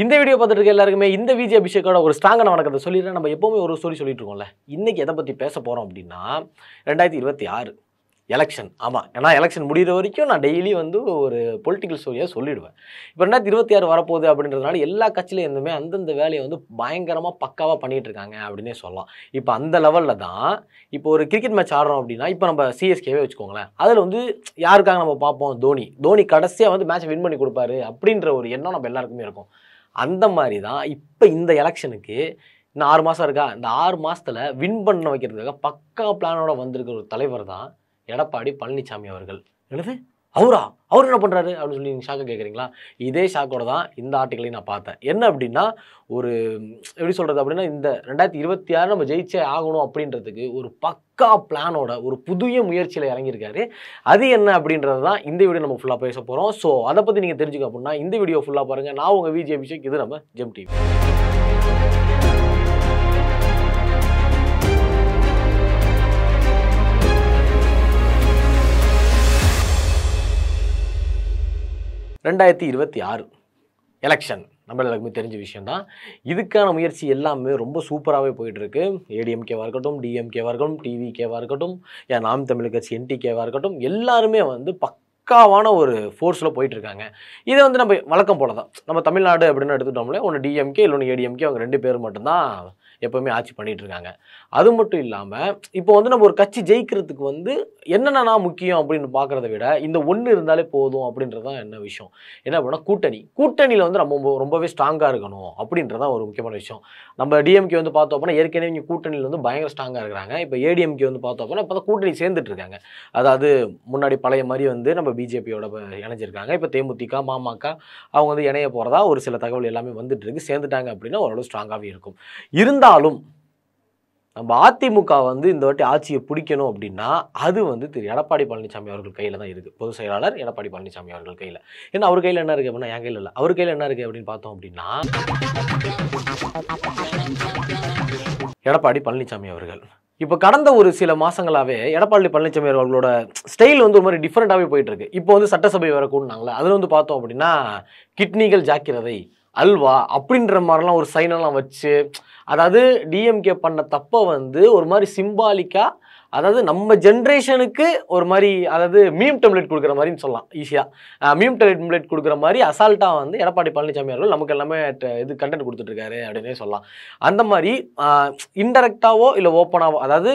இந்த வீடியோ பார்த்துட்டு இருக்க எல்லாருக்குமே இந்த விஜய் அபிஷேக்கோட ஒரு ஸ்ட்ராங்கான வணக்கத்தை சொல்லிடுறேன். நம்ம எப்போவுமே ஒரு ஸ்டோரி சொல்லிட்டு இருக்கோம்ல. இன்னைக்கு எதை பற்றி பேச போகிறோம் அப்படின்னா 2026 எலெக்ஷன். ஆமாம், ஏன்னா எலெக்ஷன் முடிகிற வரைக்கும் நான் டெய்லி வந்து ஒரு பொலிட்டிக்கல் ஸ்டோரியாக சொல்லிடுவேன். இப்போ 2026 வரப்போகுது அப்படின்றதுனால எல்லா கட்சியிலும் இருந்துமே அந்தந்த வேலையை வந்து பயங்கரமாக பக்காவாக பண்ணிகிட்டு இருக்காங்க அப்படின்னே சொல்லலாம். இப்போ அந்த லெவலில் தான் இப்போ ஒரு கிரிக்கெட் மேட்ச் ஆடுறோம் அப்படின்னா, இப்போ நம்ம சிஎஸ்கேவே வச்சுக்கோங்களேன். அதில் வந்து யாருக்காக நம்ம பார்ப்போம்? தோனி கடைசியாக வந்து மேட்ச் வின் பண்ணி கொடுப்பாரு அப்படின்ற ஒரு எண்ணம் நம்ம எல்லாருக்குமே இருக்கும். அந்த மாதிரி தான் இப்போ இந்த எலெக்ஷனுக்கு இன்னும் 6 மாதம் இருக்கா. இந்த 6 மாதத்தில் வின் பண்ண வைக்கிறதுக்காக பக்கா பிளானோட வந்திருக்கிற ஒரு தலைவர் தான் எடப்பாடி பழனிசாமி அவர்கள். என்னது அவர் என்ன பண்ணுறாரு அப்படின்னு சொல்லி நீங்கள் ஷாக்காக கேட்குறீங்களா? இதே ஷாக்கோட தான் இந்த ஆர்டிக்கலையும் நான் பார்த்தேன். என்ன அப்படின்னா, ஒரு எப்படி சொல்கிறது அப்படின்னா, இந்த 2026 நம்ம ஜெயிச்சே ஆகணும் அப்படின்றதுக்கு ஒரு பக்கா பிளானோட ஒரு புதிய முயற்சியில் இறங்கியிருக்காரு. அது என்ன அப்படின்றது தான் இந்த வீடியோ நம்ம ஃபுல்லாக பேச போகிறோம். ஸோ அதை பற்றி நீங்கள் தெரிஞ்சுக்க அப்படின்னா இந்த வீடியோ ஃபுல்லாக பாருங்கள். நான் உங்கள் விஜய் அபிஷேக், இது நம்ம ஜெம் டிவி. ரெண்டாயிரத்தி 26 எலெக்ஷன் நம்ம எல்லாருக்குமே தெரிஞ்ச விஷயம் தான். இதுக்கான முயற்சி எல்லாமே ரொம்ப சூப்பராகவே போயிட்டுருக்கு. ஏடிஎம்கேவாக இருக்கட்டும், டிஎம்கேவாக இருக்கட்டும், டிவிகேவாக இருக்கட்டும், ஏன் நாம் தமிழ் கட்சி என்டிகேவாக இருக்கட்டும், எல்லாருமே வந்து பக்காவான ஒரு ஃபோர்ஸில் போயிட்டுருக்காங்க. இதை வந்து நம்ம வழக்கம் போல தான் நம்ம தமிழ்நாடு அப்படின்னு எடுத்துட்டோம்ல, ஒன்று டிஎம்கே இல்லொன்று ஏடிஎம்கே, அவங்க 2 பேர் மட்டும்தான் எப்போவுமே ஆட்சி பண்ணிகிட்டு இருக்காங்க. அது மட்டும் இல்லாமல் இப்போ வந்து நம்ம ஒரு கட்சி ஜெயிக்கிறதுக்கு வந்து என்னென்னா முக்கியம் அப்படின்னு பார்க்குறத விட இந்த ஒன்று இருந்தாலே போதும் அப்படின்றது தான் என்ன விஷயம். என்ன அப்படின்னா கூட்டணியில் வந்து நம்ம ரொம்பவே ஸ்ட்ராங்காக இருக்கணும் அப்படின்றதான் ஒரு முக்கியமான விஷயம். நம்ம டிஎம்கே வந்து பார்த்தோம் அப்படின்னா ஏற்கனவே இங்கே கூட்டணியில் வந்து பயங்கர ஸ்ட்ராங்காக இருக்கிறாங்க. இப்போ ஏடிஎம்கே வந்து பார்த்தோம் அப்படின்னா இப்போ தான் கூட்டணி சேர்ந்துட்டு இருக்காங்க. அதாவது முன்னாடி பழைய மாதிரி வந்து நம்ம பிஜேபியோட இணைஞ்சிருக்காங்க. இப்போ தேமுதிக, மாமக அவங்க வந்து இணைய போகிறதா ஒரு சில தகவல் எல்லாமே வந்துட்டு இருக்கு. சேர்ந்துட்டாங்க அப்படின்னா ஓரளவு ஸ்ட்ராங்காகவே இருக்கும். இருந்தாலும் நம்ம அதிமுக வந்து இந்த வாட்டி ஆட்சியை பிடிக்கணும் அப்படின்னா அது வந்து திரு எடப்பாடி பழனிசாமி அவர்கள் கையில் தான் இருக்குது. பொதுச் செயலாளர் எடப்பாடி பழனிசாமி அவர்கள் கையில். ஏன்னா அவர் கையில் என்ன இருக்குது அப்படின்னா என் கையில் இல்லை, அவர் கையில் என்ன இருக்குது அப்படின்னு பார்த்தோம் அப்படின்னா எடப்பாடி பழனிசாமி அவர்கள் இப்போ கடந்த ஒரு சில மாதங்களாகவே எடப்பாடி பழனிசாமி அவர்களோட ஸ்டைல் வந்து ஒரு மாதிரி டிஃப்ரெண்ட்டாகவே போயிட்டுருக்கு. இப்போ வந்து சட்டசபை வர கூடனாங்களே, அதில் வந்து பார்த்தோம் அப்படின்னா கிட்னிகள் ஜாக்கிரதை, அல்வா அப்படின்ற மாதிரிலாம் ஒரு சைனெல்லாம் வச்சு, அதாவது டிஎம்கே பண்ண தப்பை வந்து ஒரு மாதிரி சிம்பாலிக்காக, அதாவது நம்ம ஜென்ரேஷனுக்கு ஒரு மாதிரி, அதாவது மீம் டெம்ப்ளேட் கொடுக்குற மாதிரின்னு சொல்லலாம் ஈஸியாக. மீம் டெம்ப்ளேட் கொடுக்குற மாதிரி அசால்ட்டாக வந்து எடப்பாடி பழனிசாமி அவர்கள் நமக்கு எல்லாமே இது கண்டென்ட் கொடுத்துட்ருக்காரு அப்படின்னே சொல்லலாம். அந்த மாதிரி இன்டெரக்டாவோ இல்லை ஓப்பனாவோ, அதாவது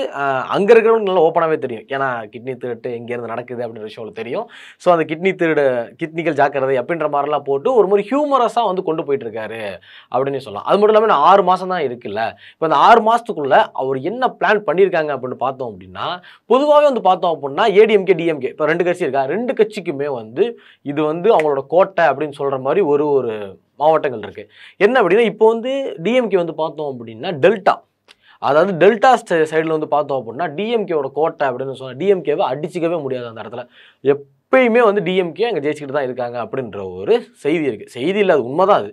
அங்கே இருக்கிறவங்க நல்லா ஓப்பனாகவே தெரியும். ஏன்னா கிட்னி திருட்டு எங்கேருந்து நடக்குது அப்படின்ற விஷயம் தெரியும். ஸோ அந்த கிட்னிகள் ஜாக்கிரதை அப்படின்ற மாதிரிலாம் போட்டு ஒரு மாதிரி ஹியூமரஸாக வந்து கொண்டு போயிட்டுருக்காரு அப்படின்னு சொல்லலாம். அது மட்டும் இல்லாமல் 6 மாதம் தான் இருக்குல்ல. இப்போ அந்த 6 மாதத்துக்குள்ளே அவர் என்ன பிளான் பண்ணியிருக்காங்க அப்படின்னு பார்த்தோம் அப்படின்னா, பொதுவாகவே வந்து பார்த்தோம் அப்படின்னா ஏடிஎம்கே டிஎம்கே இப்போ 2 கட்சி இருக்கா, 2 கட்சிக்குமே வந்து இது வந்து அவங்களோட கோட்டை அப்படின்னு சொல்கிற மாதிரி ஒரு மாவட்டங்கள் இருக்குது. என்ன அப்படின்னா இப்போ வந்து டிஎம்கே வந்து பார்த்தோம் அப்படின்னா டெல்டா, அதாவது டெல்டா சைடில் வந்து பார்த்தோம் அப்படின்னா டிஎம்கேவோட கோட்டை அப்படின்னு சொன்னால் டிஎம்கேவை அடிச்சிக்கவே முடியாது. அந்த இடத்துல எப்பயுமே வந்து டிஎம்கே அங்கே ஜெயிச்சுக்கிட்டு தான் இருக்காங்க அப்படின்ற ஒரு செய்தி இருக்குது. செய்தி இல்லை, அது உண்மை தான். அது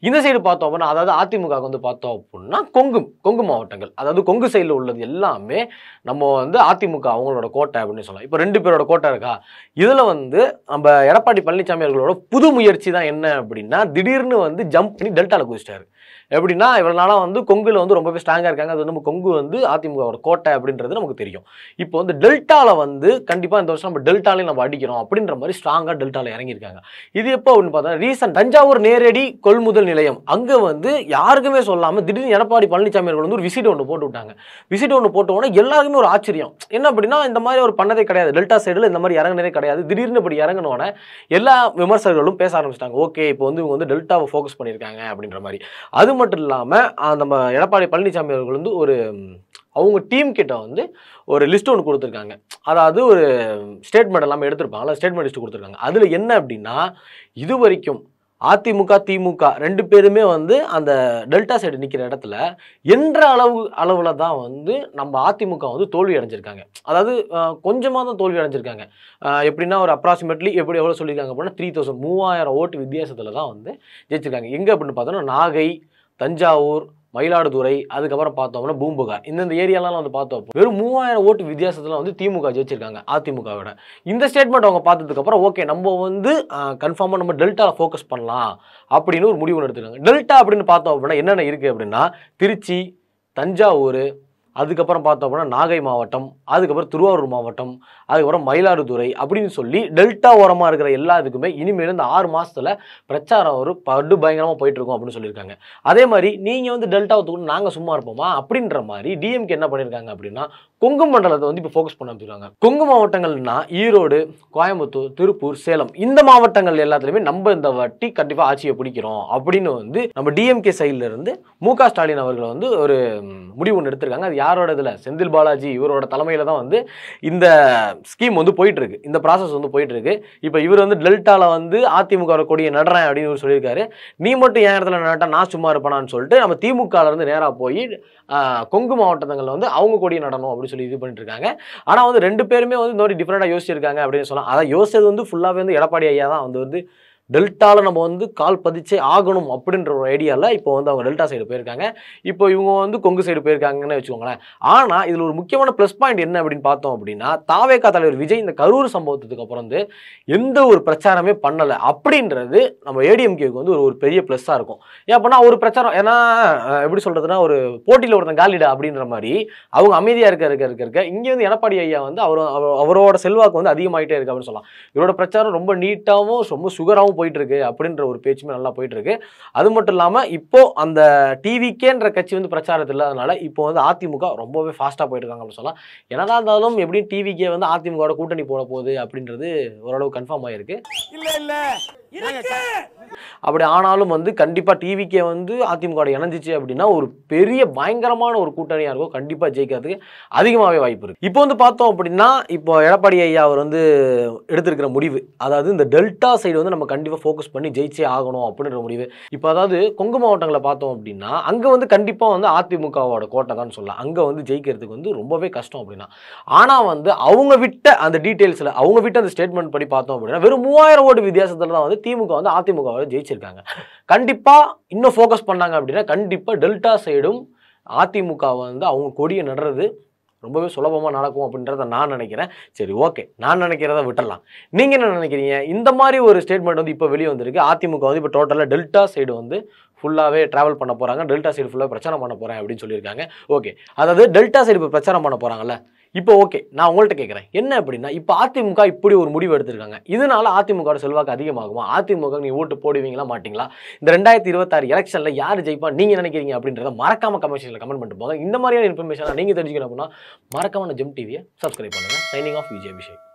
இந்த சைடு பார்த்தோம் அப்படின்னா, அதாவது அதிமுக வந்து பார்த்தோம் அப்படின்னா கொங்கு மாவட்டங்கள், அதாவது கொங்கு சைடில் உள்ளது எல்லாமே நம்ம வந்து அதிமுக அவங்களோட கோட்டை அப்படின்னு சொல்லலாம். இப்போ 2 பேரோட கோட்டை இருக்கா. இதில் வந்து நம்ம எடப்பாடி பழனிசாமி அவர்களோட புது முயற்சி தான் என்ன அப்படின்னா, திடீர்னு வந்து ஜம்ப் பண்ணி டெல்டாவில் குதிச்சிட்டாரு. எப்படின்னா, இவ்வளோ நாளாக வந்து கொங்குல வந்து ரொம்பவே ஸ்ட்ராங்காக இருக்காங்க. அது நம்ம கொங்கு வந்து அதிமுகவோட கோட்டை அப்படின்றது நமக்கு தெரியும். இப்போ வந்து டெல்டாவில் வந்து கண்டிப்பாக இந்த வருஷம் நம்ம டெல்டாலையும் நம்ம அடிக்கிறோம் அப்படின்ற மாதிரி ஸ்ட்ராங்காக டெல்டாவில் இறங்கியிருக்காங்க. இது எப்போ அப்படின்னு பார்த்தா ரீசன்ட் தஞ்சாவூர் நேரடி கொள்முதல் நிலையம் அங்கே வந்து யாருக்குமே சொல்லாமல் திடீர்னு எடப்பாடி பழனிசாமி அவர்கள் வந்து ஒரு விசிட் ஒன்று போட்டு விட்டாங்க. விசிட் ஒன்று போட்டோன்னா எல்லாருக்குமே ஒரு ஆச்சரியம். என்ன அப்படின்னா, இந்த மாதிரி ஒரு பண்ணதே கிடையாது, டெல்டா சைடில் இந்த மாதிரி இறங்கினதே கிடையாது. திடீர்னு இப்படி இறங்கினோன்னே எல்லா விமர்சகர்களும் பேச ஆரம்பிச்சிட்டாங்க. ஓகே, இப்போ வந்து இவங்க வந்து டெல்டாவை ஃபோக்கஸ் பண்ணியிருக்காங்க அப்படின்ற மாதிரி. அது மட்டும் இல்லாமல் நம்ம எடப்பாடி பழனிசாமி அவர்கள் வந்து அவங்க டீம் கிட்ட வந்து ஒரு லிஸ்ட் ஒன்று கொடுத்துருக்காங்க. அதாவது ஒரு ஸ்டேட்மெண்ட் எல்லாமே எடுத்திருப்பாங்களா, ஸ்டேட்மெண்ட் லிஸ்ட் கொடுத்துருக்காங்க. அதில் என்ன அப்படின்னா, இது வரைக்கும் அதிமுக திமுக 2 பேருமே வந்து அந்த டெல்டா சைடு நிற்கிற இடத்துல என்ற அளவில் தான் வந்து நம்ம அதிமுக வந்து தோல்வி அடைஞ்சிருக்காங்க. அதாவது கொஞ்சமாக தான் தோல்வி அடைஞ்சிருக்காங்க. எப்படின்னா ஒரு அப்ராக்சிமேட்லி எவ்வளோ சொல்லியிருக்காங்க அப்படின்னா 3000 ஓட்டு வித்தியாசத்தில் தான் வந்து ஜெயிச்சிருக்காங்க. எங்கே அப்படின்னு பார்த்தோன்னா நாகை, தஞ்சாவூர், மயிலாடுதுறை, அதுக்கப்புறம் பார்த்தோம்னா பூம்புகார், இந்த ஏரியாலாம் வந்து பார்த்தோம் வெறும் 3000 ஓட்டு வித்தியாசத்தில் வந்து திமுக ஜெயிச்சிருக்காங்க அதிமுகவோட. இந்த ஸ்டேட்மெண்ட் அவங்க பார்த்ததுக்கப்புறம் ஓகே நம்ம வந்து கன்ஃபார்மாக நம்ம டெல்டாவில் ஃபோக்கஸ் பண்ணலாம் அப்படின்னு ஒரு முடிவு எடுத்துருக்காங்க. டெல்டா அப்படின்னு பார்த்தோம் அப்படின்னா என்னென்ன இருக்குது அப்படின்னா திருச்சி, தஞ்சாவூர், அதுக்கப்புறம் பார்த்தோம் அப்படின்னா நாகை மாவட்டம், அதுக்கப்புறம் திருவாரூர் மாவட்டம், அதுக்கப்புறம் மயிலாடுதுறை அப்படின்னு சொல்லி டெல்டா ஓரமாக இருக்கிற எல்லாத்துக்குமே இனிமேல் இந்த 6 மாதத்தில் பிரச்சாரம் ஒரு படு பயங்கரமாக போயிட்டு இருக்கும் அப்படின்னு சொல்லியிருக்காங்க. அதே மாதிரி நீங்கள் வந்து டெல்டாவை தூக்கணும் நாங்கள் சும்மா இருப்போமா அப்படின்ற மாதிரி டிஎம்கே என்ன பண்ணியிருக்காங்க அப்படின்னா கொங்கு மண்டலத்தை வந்து இப்போ ஃபோக்கஸ் பண்ண வச்சுருக்காங்க. கொங்கு மாவட்டங்கள்னா ஈரோடு, கோயம்புத்தூர், திருப்பூர், சேலம் இந்த மாவட்டங்கள் எல்லாத்துலேயுமே நம்ம இந்த வாட்டி கண்டிப்பாக ஆட்சியை பிடிக்கிறோம் அப்படின்னு வந்து நம்ம டிஎம்கே சைடில் இருந்து மு.க. ஸ்டாலின் அவர்கள் வந்து ஒரு முடிவு ஒன்று எடுத்திருக்காங்க. அது யாரோட இதில் செந்தில் பாலாஜி இவரோட தலைமையில் தான் வந்து இந்த ஸ்கீம் வந்து போயிட்டு இருக்கு, இந்த ப்ராசஸ் வந்து போயிட்டு இருக்கு. இப்போ இவர் வந்து டெல்டாவில் வந்து அதிமுக கொடியை நடுறேன் அப்படின்னு இவர் சொல்லியிருக்காரு. நீ மட்டும் என் இடத்துல நட்டா நான் சும்மா இருப்பானான்னு சொல்லிட்டு நம்ம திமுகல இருந்து நேராக போய் கொங்கு மாவட்டங்களில் வந்து அவங்க கொடியை நடணும் அப்படின்னு சொல்லி இது பண்ணிட்டு இருக்காங்க. ஆனால் வந்து 2 பேருமே வந்து இந்த மாதிரி டிஃப்ரெண்டாக யோசிச்சிருக்காங்க அப்படின்னு சொல்லலாம். அதான் யோசிச்சது வந்து ஃபுல்லாகவே வந்து எடப்பாடி ஐயா தான் வந்து டெல்டாவில் நம்ம வந்து கால் பதிச்சே ஆகணும் அப்படின்ற ஒரு ஐடியாவில் இப்போ வந்து அவங்க டெல்டா சைடு போயிருக்காங்க. இப்போ இவங்க வந்து கொங்கு சைடு போயிருக்காங்கன்னு வச்சுக்கோங்களேன். ஆனால் இதில் ஒரு முக்கியமான ப்ளஸ் பாயிண்ட் என்ன அப்படின்னு பார்த்தோம் அப்படின்னா தாவேகா தலைவர் விஜய் இந்த கரூர் சம்பவத்துக்கு அப்புறம் வந்து எந்த ஒரு பிரச்சாரமே பண்ணலை அப்படின்றது நம்ம ஏடிஎம்கேக்கு வந்து ஒரு பெரிய ப்ளஸ்ஸாக இருக்கும். ஏன் அப்படின்னா ஒரு பிரச்சாரம் ஏன்னா எப்படி சொல்கிறதுனா ஒரு போட்டியில் ஒருத்தன் காலிடா அப்படின்ற மாதிரி அவங்க அமைதியாக இருக்க இங்கே வந்து எடப்பாடி ஐயா வந்து அவரோட செல்வாக்கு வந்து அதிகமாகிட்டே இருக்கு அப்படின்னு சொல்லலாம். இவரோட பிரச்சாரம் ரொம்ப நீட்டாகவும் ரொம்ப சுகராகவும் போயிட்டு இருக்கு அப்படின்ற ஒரு பேச்சுமே நல்லா போயிட்டு இருக்கு. அது மட்டும் இல்லாம இப்போ அந்த டிவிக்கேன்ற கட்சி வந்து பிரச்சாரத்தில் இல்லாதனால இப்போ வந்து அதிமுக ரொம்பவே ஃபாஸ்டா போயிட்டு இருக்காங்க அப்படின்னு சொல்லலாம். என்னதான் இருந்தாலும் எப்படி டிவிக்கே வந்து அதிமுகவோட கூட்டணி போட போகுது அப்படின்றது ஓரளவு கன்ஃபார்ம் ஆயிருக்கு. அப்படி ஆனாலும் வந்து கண்டிப்பா டிவிக்கே வந்து அதிமுக இணைஞ்சிச்சு அப்படின்னா ஒரு பெரிய பயங்கரமான ஒரு கூட்டணியா இருக்கும். கண்டிப்பா ஜெயிக்கிறதுக்கு அதிகமாகவே வாய்ப்பு இருக்கு. இப்போ வந்து பார்த்தோம் அப்படின்னா இப்போ எடப்பாடி ஐயா அவர் வந்து எடுத்திருக்கிற முடிவு, அதாவது இந்த டெல்டா சைடு வந்து நம்ம கண்டிப்பா ஃபோக்கஸ் பண்ணி ஜெயிச்சே ஆகணும் அப்படின்ற முடிவு. இப்போ அதாவது கொங்கு மாவட்டங்களை பார்த்தோம் அப்படின்னா அங்க வந்து கண்டிப்பா வந்து அதிமுகவோட கோட்டை தான் சொல்லலாம். அங்க வந்து ஜெயிக்கிறதுக்கு வந்து ரொம்பவே கஷ்டம் அப்படின்னா. ஆனா வந்து அவங்க விட்ட அந்த டீடைல்ஸ்ல அவங்க விட்ட அந்த ஸ்டேட்மெண்ட் படி பார்த்தோம் அப்படின்னா வெறும் 3000 ஓட்டு வித்தியாசத்துல தான் வந்து திமுக வந்து அதிமுகவை ஜெயிச்சிருக்காங்க. கண்டிப்பா இன்னும் ஃபோக்கஸ் பண்ணாங்க அப்படின்னா கண்டிப்பா டெல்டா சைடும் அதிமுக வந்து அவங்க கொடியை நடுறது ரொம்பவே சுலபமாக நடக்கும் அப்படின்றத நான் நினைக்கிறேன். சரி ஓகே, நான் நினைக்கிறத விட்டுறலாம். நீங்கள் என்ன நினைக்கிறீங்க? இந்த மாதிரி ஒரு ஸ்டேட்மெண்ட் வந்து இப்போ வெளியே வந்திருக்கு. அதிமுக வந்து இப்போ டோட்டலாக டெல்டா சைடு வந்து ஃபுல்லாகவே ட்ராவல் பண்ண போகிறாங்க, டெல்டா சைடு ஃபுல்லாக பிரச்சாரம் பண்ண போகிறேன் அப்படின்னு சொல்லியிருக்காங்க. ஓகே, அதாவது டெல்டா சைடு இப்போ பிரச்சாரம் பண்ண போகிறாங்கல்ல, இப்போ ஓகே நான் உங்கள்கிட்ட கேட்குறேன் என்ன அப்படின்னா இப்போ அதிமுக இப்படி ஒரு முடிவு எடுத்திருக்காங்க, இதனால அதிமுகவோட செல்வாக்கு அதிகமாகுமா? அதிமுக நீ ஓட்டு போடுவீங்களா மாட்டீங்களா? இந்த 2026 எலெக்ஷனில் யார் ஜெயிப்பா நீங்கள் நினைக்கிறீங்க அப்படின்றத மறக்காம கமெண்ட் பண்ணிட்டு போங்க. இந்த மாதிரியான இன்ஃபர்மேஷன் நீங்கள் தெரிஞ்சுக்கணும் அப்படின்னா மறக்காம ஜெம் டிவியை சப்ஸ்கிரைப் பண்ணுங்கள். Signing off Vijay Abhishek.